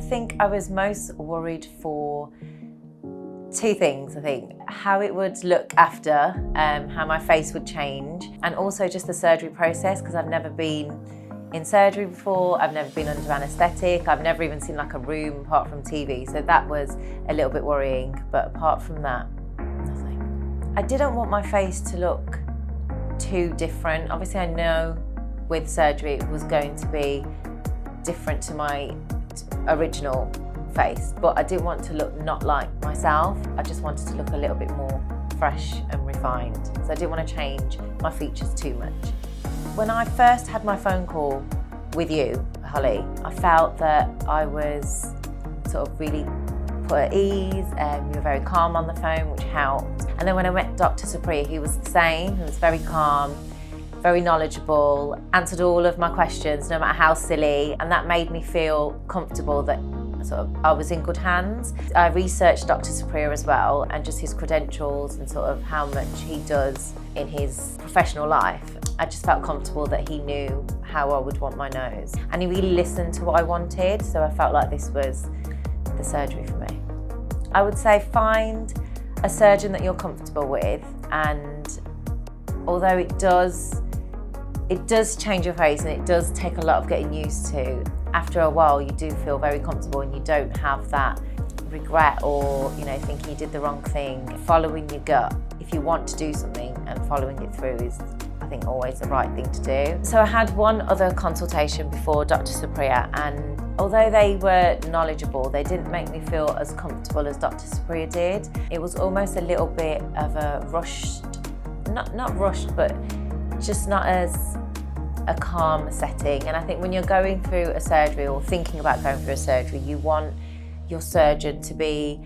think I was most worried for two things, I think. How it would look after, how my face would change, and also just the surgery process, because I've never been in surgery before, I've never been under anaesthetic, I've never even seen like a room apart from TV, so that was a little bit worrying, but apart from that, nothing. I didn't want my face to look too different. Obviously I know with surgery it was going to be different to my original face, but I didn't want to look not like myself. I just wanted to look a little bit more fresh and refined. So I didn't want to change my features too much. When I first had my phone call with you, Holly, I felt that I was sort of really put at ease. You were very calm on the phone, which helped. And then when I met Dr. Supriya, he was the same. He was very calm, very knowledgeable, answered all of my questions, no matter how silly, and that made me feel comfortable that I was in good hands. I researched Dr. Supriya as well, and just his credentials and sort of how much he does in his professional life. I just felt comfortable that he knew how I would want my nose. And he really listened to what I wanted, so I felt like this was the surgery for me. I would say find a surgeon that you're comfortable with, and although it does change your face and it does take a lot of getting used to, after a while you do feel very comfortable and you don't have that regret or thinking you did the wrong thing. Following your gut, if you want to do something, and following it through is, I think, always the right thing to do. So I had one other consultation before Dr. Supriya, and although they were knowledgeable, they didn't make me feel as comfortable as Dr. Supriya did. It was almost a little bit of a rushed, not rushed, but just not as a calm setting. And I think when you're going through a surgery or thinking about going through a surgery, you want your surgeon to be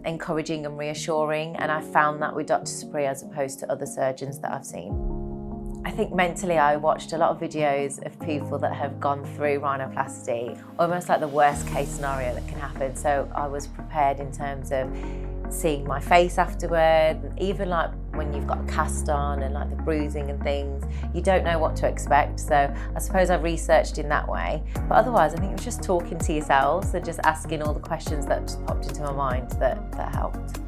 encouraging and reassuring, and I found that with Dr. Supriya as opposed to other surgeons that I've seen. I think mentally I watched a lot of videos of people that have gone through rhinoplasty, almost like the worst case scenario that can happen, so I was prepared in terms of seeing my face afterward, and even like when you've got a cast on and like the bruising and things, you don't know what to expect. So I suppose I researched in that way, but otherwise I think it was just talking to yourselves and just asking all the questions that just popped into my mind that helped.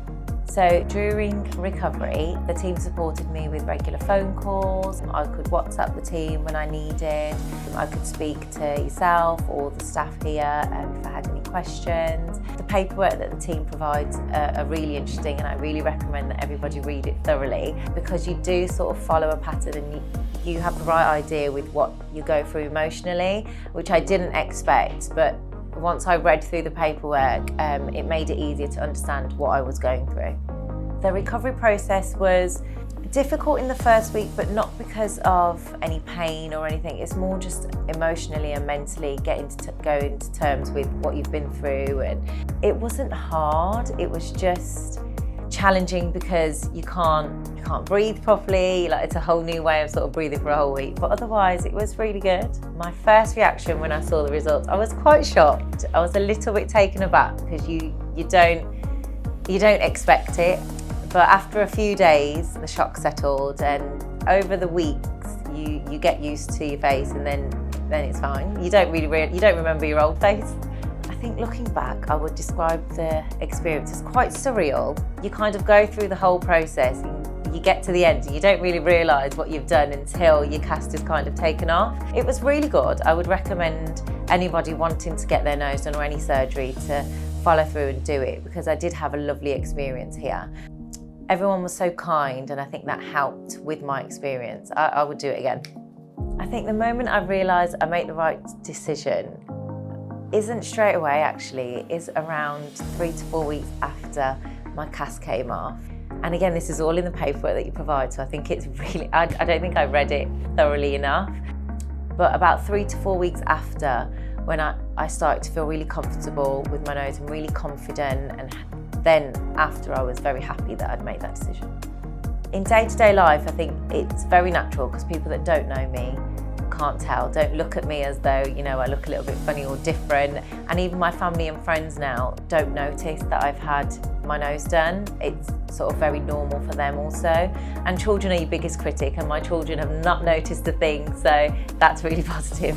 So during recovery, the team supported me with regular phone calls. I could WhatsApp the team when I needed. I could speak to yourself or the staff here if I had any questions. The paperwork that the team provides are really interesting, and I really recommend that everybody read it thoroughly, because you do sort of follow a pattern and you have the right idea with what you go through emotionally, which I didn't expect, but once I read through the paperwork, it made it easier to understand what I was going through. The recovery process was difficult in the first week, but not because of any pain or anything. It's more just emotionally and mentally getting to go into terms with what you've been through. And it wasn't hard, it was just challenging because you can't breathe properly. Like, it's a whole new way of sort of breathing for a whole week, but otherwise it was really good. My first reaction when I saw the results, I was quite shocked. I was a little bit taken aback because you don't expect it, but after a few days the shock settled, and over the weeks you get used to your face, and then it's fine. You don't remember your old face. I think looking back, I would describe the experience as quite surreal. You kind of go through the whole process and you get to the end and you don't really realise what you've done until your cast is kind of taken off. It was really good. I would recommend anybody wanting to get their nose done or any surgery to follow through and do it, because I did have a lovely experience here. Everyone was so kind, and I think that helped with my experience. I would do it again. I think the moment I realised I made the right decision isn't straight away, actually. It is around 3 to 4 weeks after my cast came off. And again, this is all in the paperwork that you provide, so I think it's really, I don't think I read it thoroughly enough. But about 3 to 4 weeks after, when I started to feel really comfortable with my nose and really confident, and then after I was very happy that I'd made that decision. In day-to-day life, I think it's very natural, because people that don't know me can't tell, don't look at me as though, I look a little bit funny or different. And even my family and friends now don't notice that I've had my nose done. It's sort of very normal for them also. And children are your biggest critic, and my children have not noticed a thing, so that's really positive.